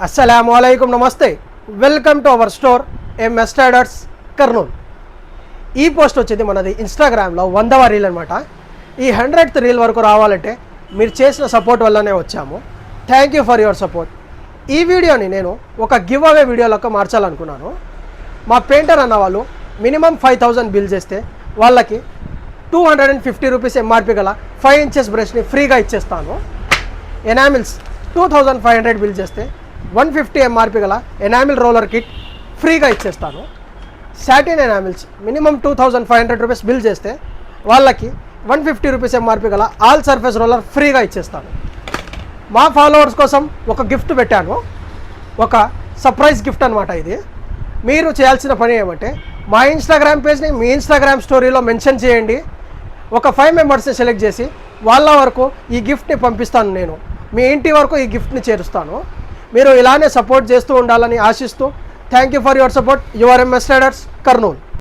అస్సలాముఅలైకుం నమస్తే welcome to our store MS traders Kurnool. ఈ post వచ్చేది మనది ఇన్స్టాగ్రామ్లో 100వ రీల్ అనమాట. ఈ 100th రీల్ వరకు రావాలంటే మీరు చేసిన సపోర్ట్ వల్లనే వచ్చాము. Thank you for your support. ఈ వీడియోని నేను ఒక గివ్ అవే వీడియోలోకి మార్చాలనుకున్నాను. మా పెయింటర్ అన్న వాళ్ళు మినిమం 5000 బిల్ చేస్తే వాళ్ళకి 250 రూపీస్ MRP గల 5 ఇంచెస్ బ్రష్ని ఫ్రీగా ఇచ్చేస్తాను. ఎనామిల్స్ 2500 బిల్ చేస్తే 150 MRP గల ఎనామిల్ రోలర్ కిట్ ఫ్రీగా ఇచ్చేస్తాను. Satin enamels minimum 2500 rupees bill చేస్తే వాళ్ళకి 150 రూపీస్ MRP గల ఆల్ సర్ఫేస్ రోలర్ ఫ్రీగా ఇచ్చేస్తాను. మా ఫాలోవర్స్ కోసం ఒక గిఫ్ట్ పెట్టాను, ఒక సర్ప్రైజ్ గిఫ్ట్ అనమాట. ఇది మీరు చేయాల్సిన పని ఏమంటే మా ఇన్స్టాగ్రామ్ పేజ్ని మీ ఇన్స్టాగ్రామ్ స్టోరీలో మెన్షన్ చేయండి. ఒక 5 మెంబర్స్ని సెలెక్ట్ చేసి వాళ్ళ వరకు ఈ గిఫ్ట్ని పంపిస్తాను. నేను మీ ఇంటి వరకు ఈ గిఫ్ట్ని చేరుస్తాను. మీరు ఇలానే సపోర్ట్ చేస్తూ ఉండాలని ఆశిస్తూ thank you for your support. Your MS traders Kurnool.